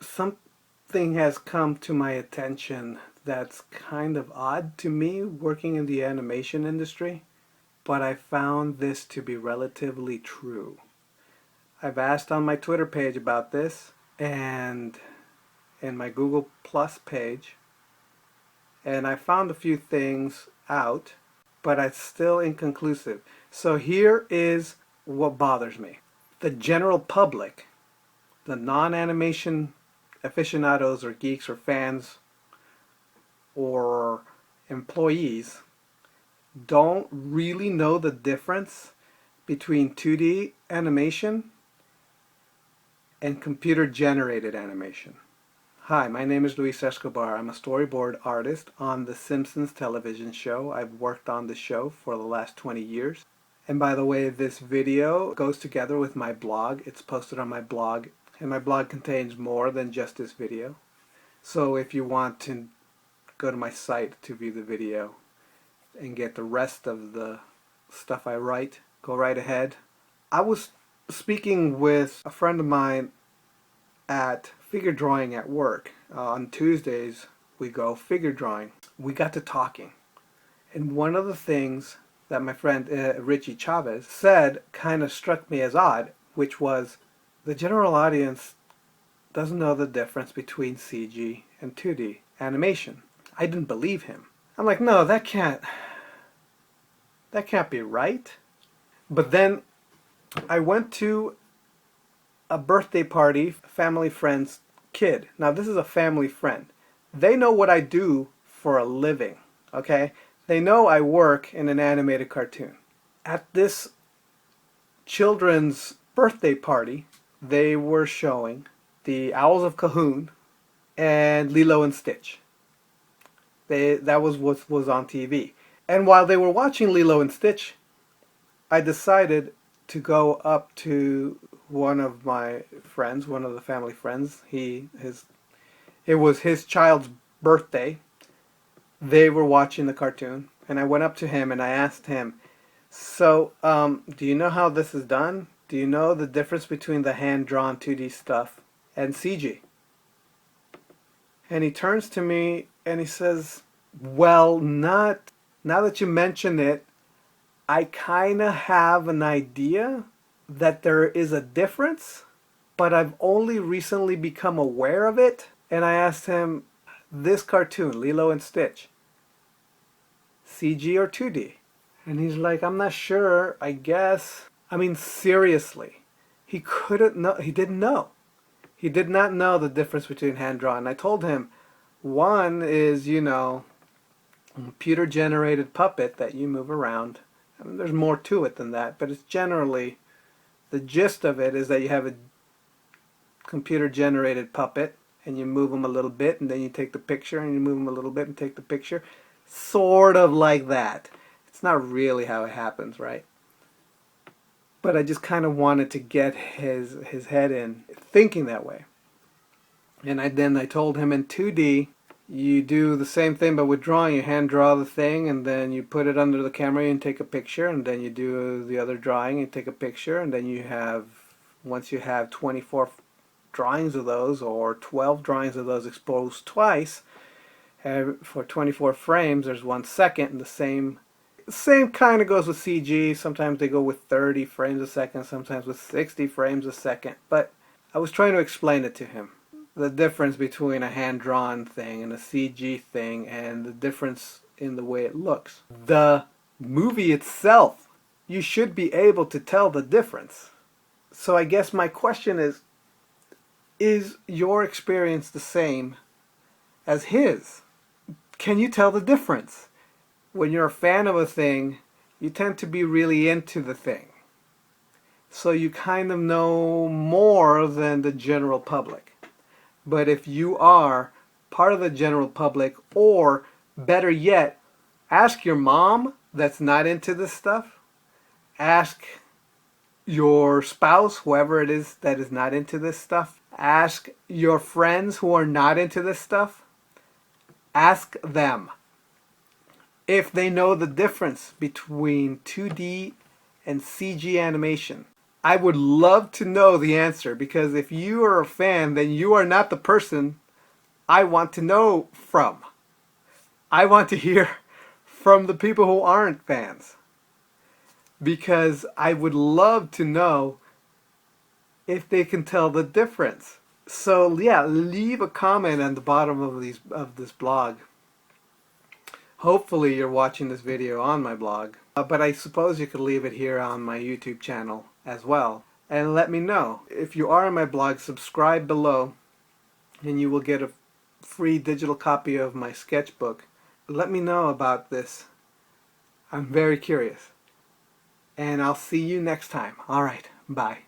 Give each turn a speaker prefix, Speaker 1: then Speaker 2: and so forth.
Speaker 1: Something has come to my attention that's kind of odd to me working in the animation industry, but I found this to be relatively true. I've asked on my Twitter page about this and in my Google Plus page, and I found a few things out, but it's still inconclusive. So here is what bothers me. The general public, the non-animation aficionados or geeks or fans or employees don't really know the difference between 2D animation and computer generated animation. Hi, my name is Luis Escobar. I'm a storyboard artist on The Simpsons television show. I've worked on the show for the last 20 years. And by the way, this video goes together with my blog. It's posted on my blog, and my blog contains more than just this video. So if you want to go to my site to view the video and get the rest of the stuff I write, go right ahead. I was speaking with a friend of mine at figure drawing at work. On Tuesdays we go figure drawing. We got to talking, and one of the things that my friend Richie Chavez said kind of struck me as odd, which was the general audience doesn't know the difference between CG and 2D animation. I didn't believe him. I'm like, no, that can't be right. But then I went to a birthday party, family friend's kid. Now this is a family friend. They know what I do for a living, okay? They know I work in an animated cartoon. At this children's birthday party, they were showing the Owls of Cahoon and Lilo and Stitch. That was what was on TV. And while they were watching Lilo and Stitch, I decided to go up to one of my friends, one of the family friends. It was his child's birthday. They were watching the cartoon, and I went up to him and I asked him, so, do you know how this is done? Do you know the difference between the hand-drawn 2D stuff and CG? And he turns to me and he says, well, now that you mention it, I kind of have an idea that there is a difference, but I've only recently become aware of it. And I asked him, this cartoon, Lilo and Stitch, CG or 2D? And he's like, I'm not sure, I guess. I mean, seriously, he couldn't know, he didn't know. He did not know the difference between hand-drawn. And I told him, one is, a computer generated puppet that you move around. I mean, there's more to it than that, but it's generally, the gist of it is that you have a computer generated puppet and you move them a little bit and then you take the picture and you move them a little bit and take the picture. Sort of like that. It's not really how it happens, right? But I just kind of wanted to get his head in thinking that way. And then I told him in 2D, you do the same thing but with drawing. You hand draw the thing and then you put it under the camera and take a picture, and then you do the other drawing and take a picture, and then once you have 24 drawings of those or 12 drawings of those exposed twice, for 24 frames there's 1 second, and the same kind of goes with CG. Sometimes they go with 30 frames a second, sometimes with 60 frames a second. But I was trying to explain it to him, the difference between a hand-drawn thing and a CG thing, and the difference in the way it looks. The movie itself, you should be able to tell the difference. So I guess my question is your experience the same as his? Can you tell the difference? When you're a fan of a thing, you tend to be really into the thing. So you kind of know more than the general public. But if you are part of the general public, or better yet, ask your mom that's not into this stuff. Ask your spouse, whoever it is that is not into this stuff. Ask your friends who are not into this stuff. Ask them if they know the difference between 2D and CG animation. I would love to know the answer, because if you are a fan, then you are not the person I want to know from. I want to hear from the people who aren't fans, because I would love to know if they can tell the difference. So yeah, leave a comment on the bottom of this blog. Hopefully you're watching this video on my blog, but I suppose you could leave it here on my YouTube channel as well. And let me know. If you are on my blog, subscribe below and you will get a free digital copy of my sketchbook. Let me know about this. I'm very curious. And I'll see you next time. Alright, bye.